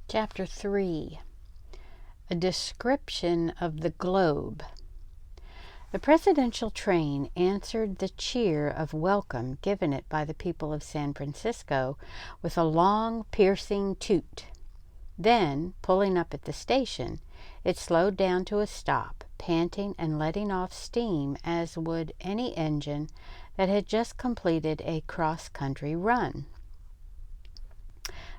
Chapter 3. A description of the globe. The presidential train answered the cheer of welcome given it by the people of San Francisco with a long, piercing toot. Then, pulling up at the station, it slowed down to a stop, panting and letting off steam as would any engine that had just completed a cross-country run.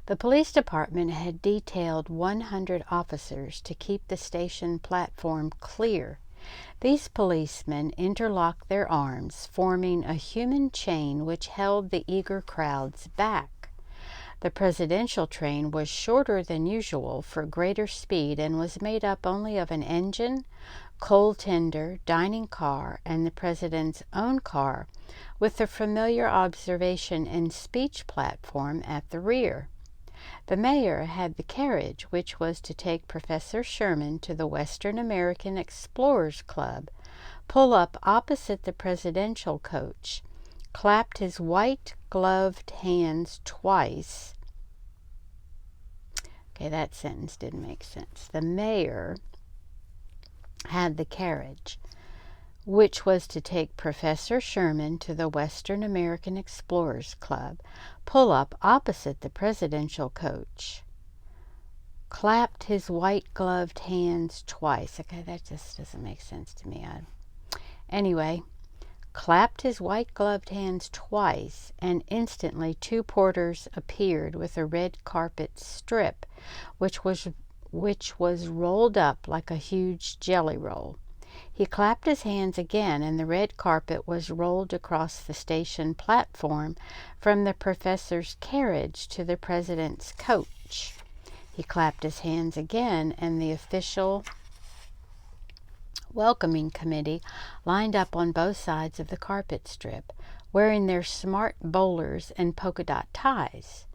The police department had detailed 100 officers to keep the station platform clear. These policemen interlocked their arms, forming a human chain which held the eager crowds back. The presidential train was shorter than usual for greater speed and was made up only of an engine, coal tender, dining car, and the president's own car, with the familiar observation and speech platform at the rear. The mayor had the carriage which was to take Professor Sherman to the Western American Explorers Club, pull up opposite the presidential coach, clapped his white-gloved hands twice. Okay, that sentence didn't make sense. The mayor had the carriage which was to take Professor Sherman to the Western American Explorers Club, pull up opposite the presidential coach, clapped his white-gloved hands twice. Okay, that just doesn't make sense to me. Anyway, clapped his white-gloved hands twice, and instantly two porters appeared with a red carpet strip, which was rolled up like a huge jelly roll. He clapped his hands again, and the red carpet was rolled across the station platform from the professor's carriage to the president's coach. He clapped his hands again, and the official welcoming committee lined up on both sides of the carpet strip, wearing their smart bowlers and polka dot ties.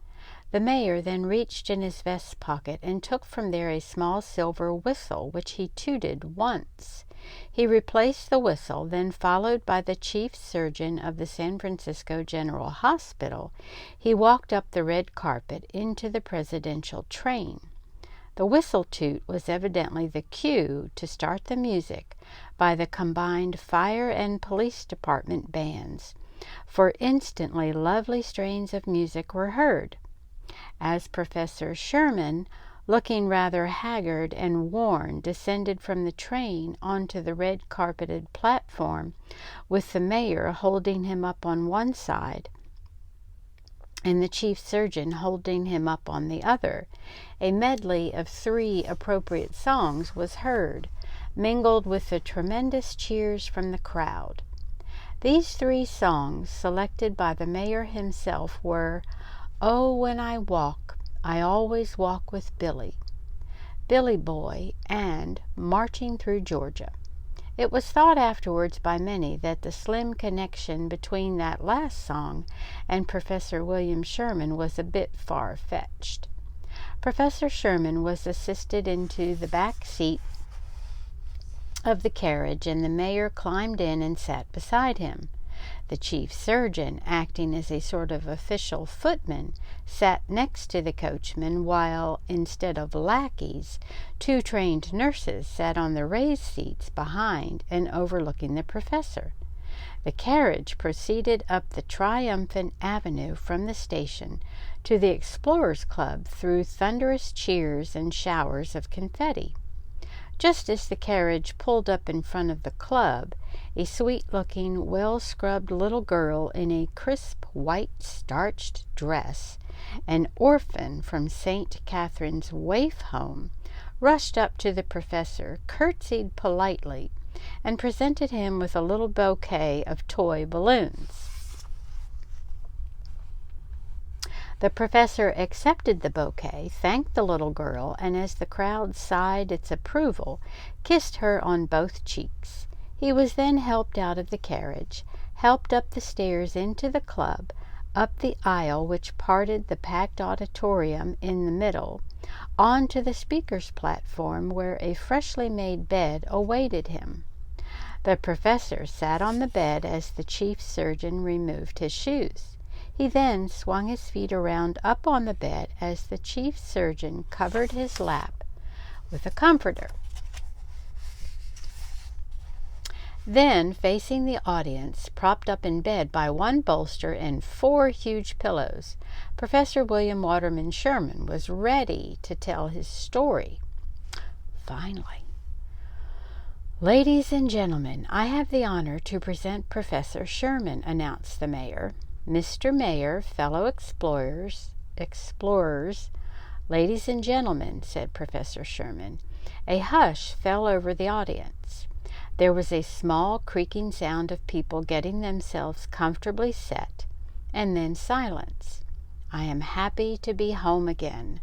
The mayor then reached in his vest pocket and took from there a small silver whistle, which he tooted once. He replaced the whistle, then followed by the chief surgeon of the San Francisco General Hospital, he walked up the red carpet into the presidential train. The whistle toot was evidently the cue to start the music by the combined fire and police department bands, for instantly lovely strains of music were heard. As Professor Sherman, looking rather haggard and worn, descended from the train onto the red-carpeted platform, with the mayor holding him up on one side and the chief surgeon holding him up on the other, a medley of 3 appropriate songs was heard, mingled with the tremendous cheers from the crowd. These 3 songs, selected by the mayor himself, were "Oh, When I Walk, I Always Walk with Billy," "Billy Boy," and "Marching Through Georgia." It was thought afterwards by many that the slim connection between that last song and Professor William Sherman was a bit far-fetched. Professor Sherman was assisted into the back seat of the carriage, and the mayor climbed in and sat beside him. The chief surgeon, acting as a sort of official footman, sat next to the coachman, while, instead of lackeys, 2 trained nurses sat on the raised seats behind and overlooking the professor. The carriage proceeded up the triumphant avenue from the station to the Explorers Club through thunderous cheers and showers of confetti. Just as the carriage pulled up in front of the club, a sweet-looking, well-scrubbed little girl in a crisp white starched dress, an orphan from St. Catherine's waif home, rushed up to the professor, curtsied politely, and presented him with a little bouquet of toy balloons. The professor accepted the bouquet, thanked the little girl, and as the crowd sighed its approval, kissed her on both cheeks. He was then helped out of the carriage, helped up the stairs into the club, up the aisle which parted the packed auditorium in the middle, on to the speaker's platform, where a freshly made bed awaited him. The professor sat on the bed as the chief surgeon removed his shoes. He then swung his feet around up on the bed as the chief surgeon covered his lap with a comforter. Then, facing the audience, propped up in bed by one bolster and 4 huge pillows, Professor William Waterman Sherman was ready to tell his story. Finally. "Ladies and gentlemen, I have the honor to present Professor Sherman," announced the mayor. "Mr. Mayor, fellow explorers, ladies and gentlemen," said Professor Sherman. A hush fell over the audience. There was a small creaking sound of people getting themselves comfortably set, and then silence. "I am happy to be home again."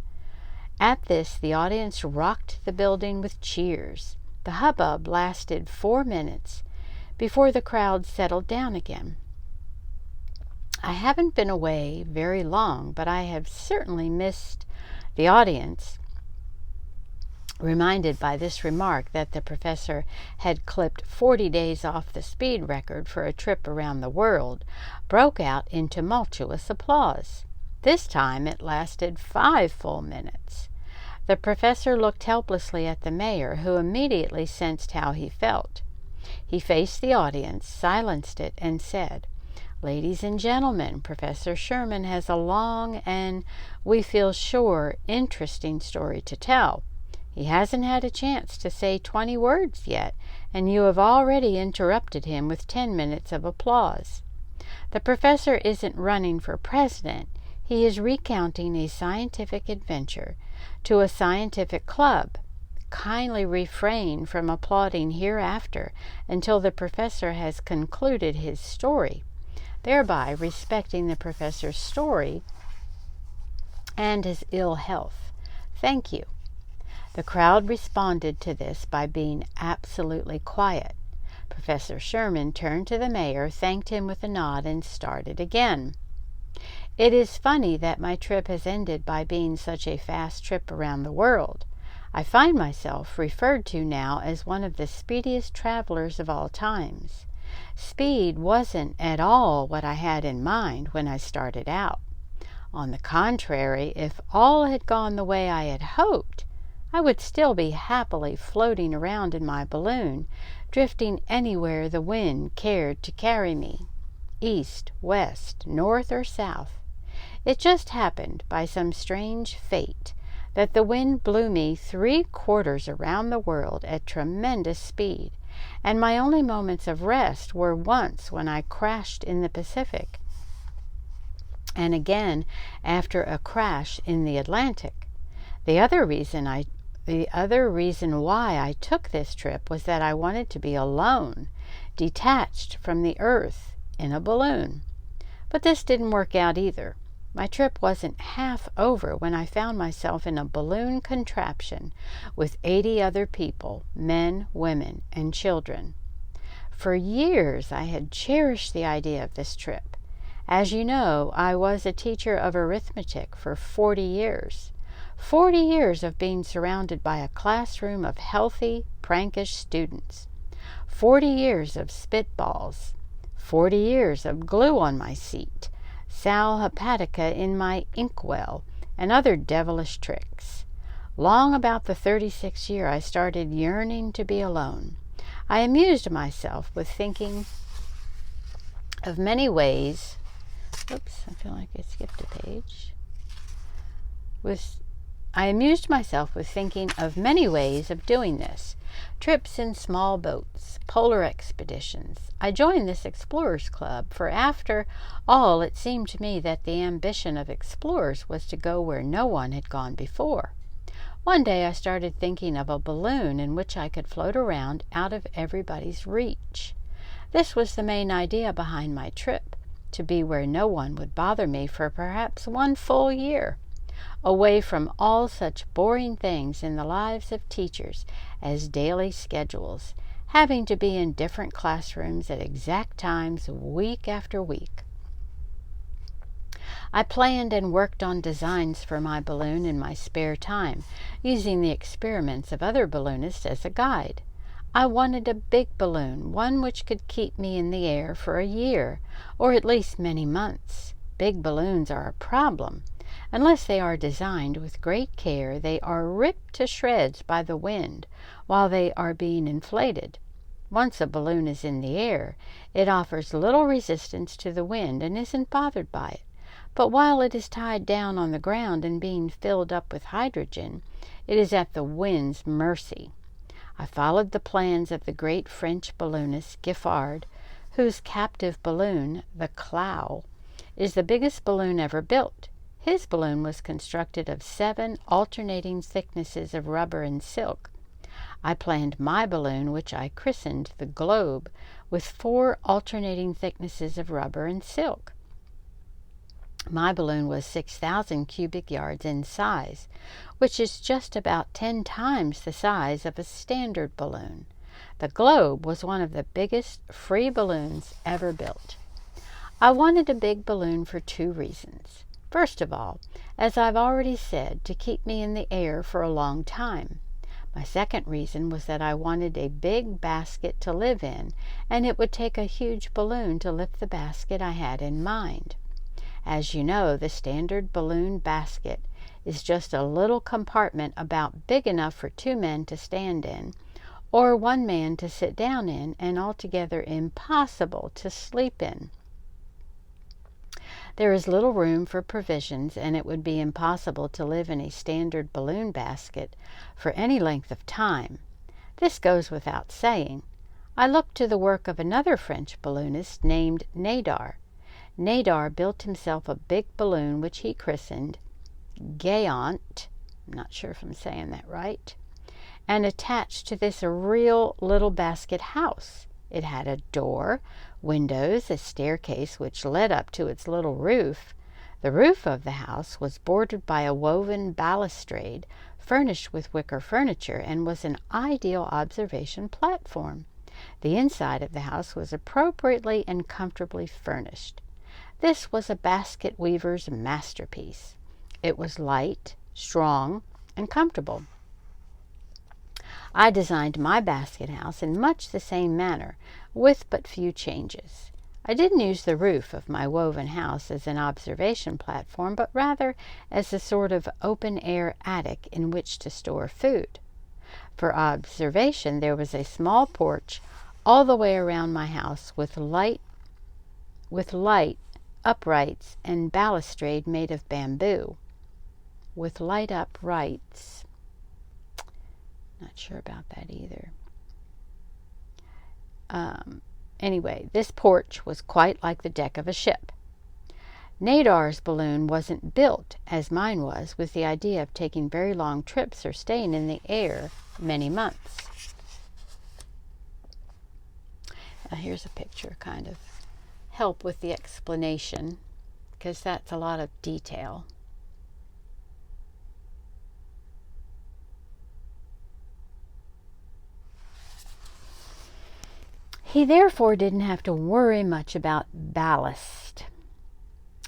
At this, the audience rocked the building with cheers. The hubbub lasted 4 minutes before the crowd settled down again. "I haven't been away very long, but I have certainly missed the audience," reminded by this remark that the professor had clipped 40 days off the speed record for a trip around the world, broke out in tumultuous applause. This time it lasted 5 full minutes. The professor looked helplessly at the mayor, who immediately sensed how he felt. He faced the audience, silenced it, and said, "Ladies and gentlemen, Professor Sherman has a long and, we feel sure, interesting story to tell. He hasn't had a chance to say 20 words yet, and you have already interrupted him with 10 minutes of applause. The professor isn't running for president. He is recounting a scientific adventure to a scientific club. Kindly refrain from applauding hereafter until the professor has concluded his story, thereby respecting the professor's story and his ill health. Thank you." The crowd responded to this by being absolutely quiet. Professor Sherman turned to the mayor, thanked him with a nod, and started again. "It is funny that my trip has ended by being such a fast trip around the world. I find myself referred to now as one of the speediest travelers of all times. Speed wasn't at all what I had in mind when I started out. On the contrary, if all had gone the way I had hoped, I would still be happily floating around in my balloon, drifting anywhere the wind cared to carry me, east, west, north, or south. It just happened, by some strange fate, that the wind blew me 3/4 around the world at tremendous speed, and my only moments of rest were once when I crashed in the Pacific, and again after a crash in the Atlantic. The other reason why I took this trip was that I wanted to be alone, detached from the earth, in a balloon. But this didn't work out either. My trip wasn't half over when I found myself in a balloon contraption with 80 other people, men, women, and children. For years I had cherished the idea of this trip. As you know, I was a teacher of arithmetic for 40 years. 40 years of being surrounded by a classroom of healthy, prankish students. 40 years of spitballs. 40 years of glue on my seat, sal hepatica in my inkwell, and other devilish tricks. Long about the 36th year, I started yearning to be alone. I amused myself with thinking of many ways. Oops, I feel like I skipped a page. I amused myself with thinking of many ways of doing this. Trips in small boats, polar expeditions. I joined this Explorers Club, for after all it seemed to me that the ambition of explorers was to go where no one had gone before. One day I started thinking of a balloon in which I could float around out of everybody's reach. This was the main idea behind my trip, to be where no one would bother me for perhaps 1 full year. Away from all such boring things in the lives of teachers as daily schedules, having to be in different classrooms at exact times week after week. I planned and worked on designs for my balloon in my spare time, using the experiments of other balloonists as a guide. I wanted a big balloon, one which could keep me in the air for a year, or at least many months. big balloons are a problem. Unless they are designed with great care, they are ripped to shreds by the wind while they are being inflated. Once a balloon is in the air, it offers little resistance to the wind and isn't bothered by it. But while it is tied down on the ground and being filled up with hydrogen, it is at the wind's mercy. I followed the plans of the great French balloonist Giffard, whose captive balloon, the Clow, is the biggest balloon ever built. His balloon was constructed of 7 alternating thicknesses of rubber and silk. I planned my balloon, which I christened the Globe, with 4 alternating thicknesses of rubber and silk. My balloon was 6,000 cubic yards in size, which is just about 10 times the size of a standard balloon. The Globe was one of the biggest free balloons ever built. I wanted a big balloon for 2 reasons. First of all, as I've already said, to keep me in the air for a long time. My second reason was that I wanted a big basket to live in, and it would take a huge balloon to lift the basket I had in mind. As you know, the standard balloon basket is just a little compartment about big enough for 2 men to stand in, or 1 man to sit down in, and altogether impossible to sleep in. There is little room for provisions, and it would be impossible to live in a standard balloon basket for any length of time. This goes without saying. I looked to the work of another French balloonist named Nadar. Nadar built himself a big balloon which he christened Géant, I'm not sure if I'm saying that right, and attached to this a real little basket house. It had a door, windows, a staircase which led up to its little roof. The roof of the house was bordered by a woven balustrade furnished with wicker furniture and was an ideal observation platform. The inside of the house was appropriately and comfortably furnished. This was a basket weaver's masterpiece. It was light, strong, and comfortable. I designed my basket house in much the same manner, with but few changes. I didn't use the roof of my woven house as an observation platform, but rather as a sort of open-air attic in which to store food. For observation, there was a small porch all the way around my house with light uprights and balustrade made of bamboo. With light uprights. Not sure about that either. Anyway, this porch was quite like the deck of a ship. Nadar's balloon wasn't built, as mine was, with the idea of taking very long trips or staying in the air many months. Now here's a picture, kind of help with the explanation, because that's a lot of detail. He therefore didn't have to worry much about ballast.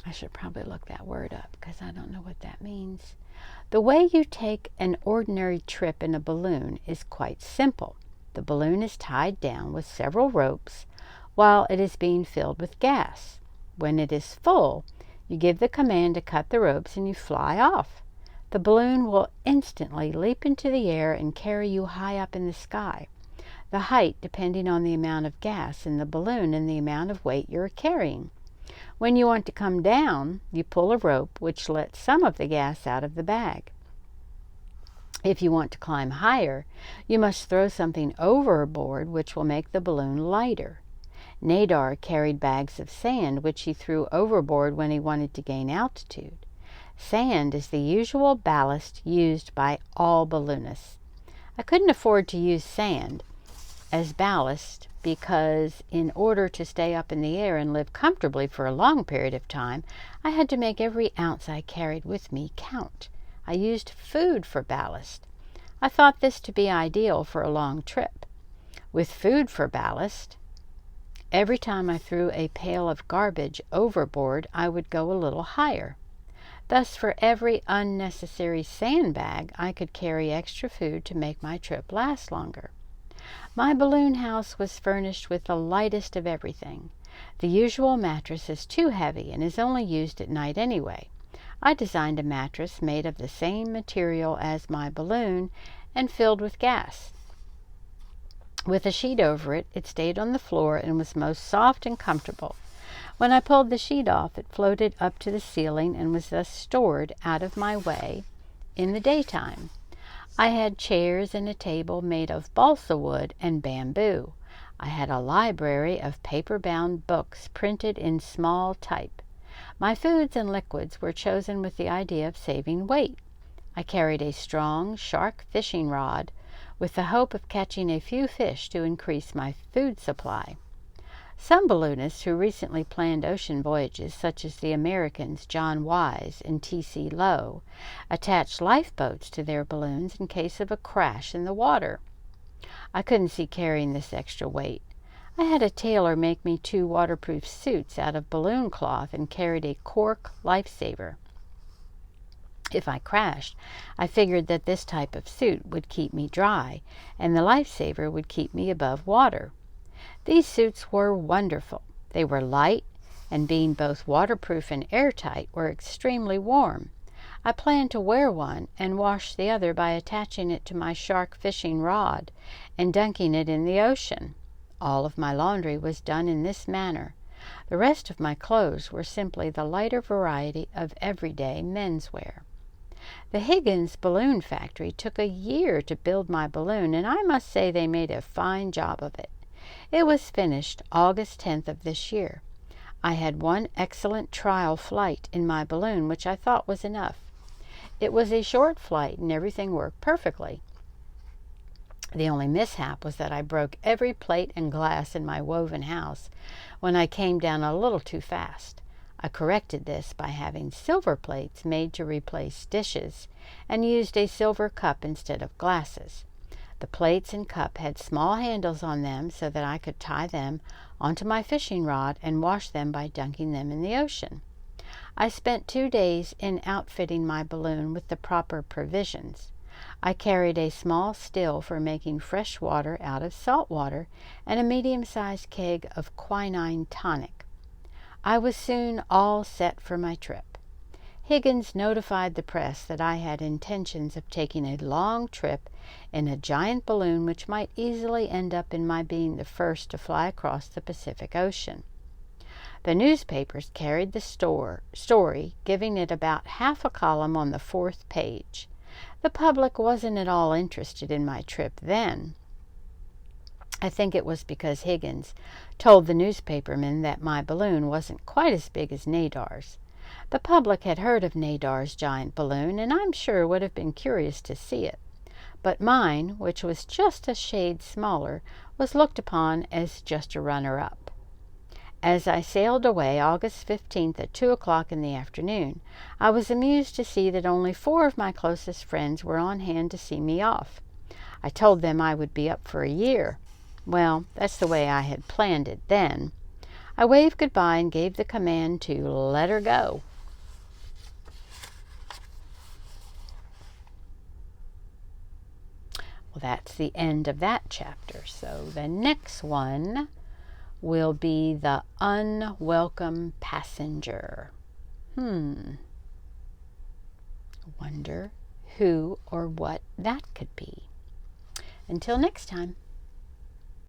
I should probably look that word up because I don't know what that means. The way you take an ordinary trip in a balloon is quite simple. The balloon is tied down with several ropes while it is being filled with gas. When it is full, you give the command to cut the ropes and you fly off. The balloon will instantly leap into the air and carry you high up in the sky. The height depending on the amount of gas in the balloon and the amount of weight you're carrying. When you want to come down, you pull a rope which lets some of the gas out of the bag. If you want to climb higher, you must throw something overboard which will make the balloon lighter. Nadar carried bags of sand which he threw overboard when he wanted to gain altitude. Sand is the usual ballast used by all balloonists. I couldn't afford to use sand as ballast because in order to stay up in the air and live comfortably for a long period of time, I had to make every ounce I carried with me count. I used food for ballast. I thought this to be ideal for a long trip. With food for ballast, every time I threw a pail of garbage overboard, I would go a little higher. Thus, for every unnecessary sandbag, I could carry extra food to make my trip last longer. My balloon house was furnished with the lightest of everything. The usual mattress is too heavy and is only used at night anyway. I designed a mattress made of the same material as my balloon and filled with gas. With a sheet over it, it stayed on the floor and was most soft and comfortable. When I pulled the sheet off, it floated up to the ceiling and was thus stored out of my way in the daytime. I had chairs and a table made of balsa wood and bamboo. I had a library of paper-bound books printed in small type. My foods and liquids were chosen with the idea of saving weight. I carried a strong shark fishing rod with the hope of catching a few fish to increase my food supply. Some balloonists who recently planned ocean voyages, such as the Americans John Wise and T.C. Lowe, attached lifeboats to their balloons in case of a crash in the water. I couldn't see carrying this extra weight. I had a tailor make me 2 waterproof suits out of balloon cloth and carried a cork lifesaver. If I crashed, I figured that this type of suit would keep me dry, and the lifesaver would keep me above water. These suits were wonderful. They were light, and being both waterproof and airtight, were extremely warm. I planned to wear one and wash the other by attaching it to my shark fishing rod and dunking it in the ocean. All of my laundry was done in this manner. The rest of my clothes were simply the lighter variety of everyday menswear. The Higgins Balloon Factory took a year to build my balloon, and I must say they made a fine job of it. It was finished August 10th of this year. I had one excellent trial flight in my balloon, which I thought was enough. It was a short flight, and everything worked perfectly. The only mishap was that I broke every plate and glass in my woven house when I came down a little too fast. I corrected this by having silver plates made to replace dishes and used a silver cup instead of glasses. The plates and cup had small handles on them so that I could tie them onto my fishing rod and wash them by dunking them in the ocean. I spent 2 days in outfitting my balloon with the proper provisions. I carried a small still for making fresh water out of salt water and a medium-sized keg of quinine tonic. I was soon all set for my trip. Higgins notified the press that I had intentions of taking a long trip in a giant balloon which might easily end up in my being the first to fly across the Pacific Ocean. The newspapers carried the story, giving it about half a column on the 4th page. The public wasn't at all interested in my trip then. I think it was because Higgins told the newspapermen that my balloon wasn't quite as big as Nadar's. The public had heard of Nadar's giant balloon, and I'm sure would have been curious to see it. But mine, which was just a shade smaller, was looked upon as just a runner-up. As I sailed away August 15th at 2 o'clock in the afternoon, I was amused to see that only 4 of my closest friends were on hand to see me off. I told them I would be up for a year. Well, that's the way I had planned it then. I waved goodbye and gave the command to let her go. Well, that's the end of that chapter. So the next one will be the unwelcome passenger. Wonder who or what that could be. Until next time.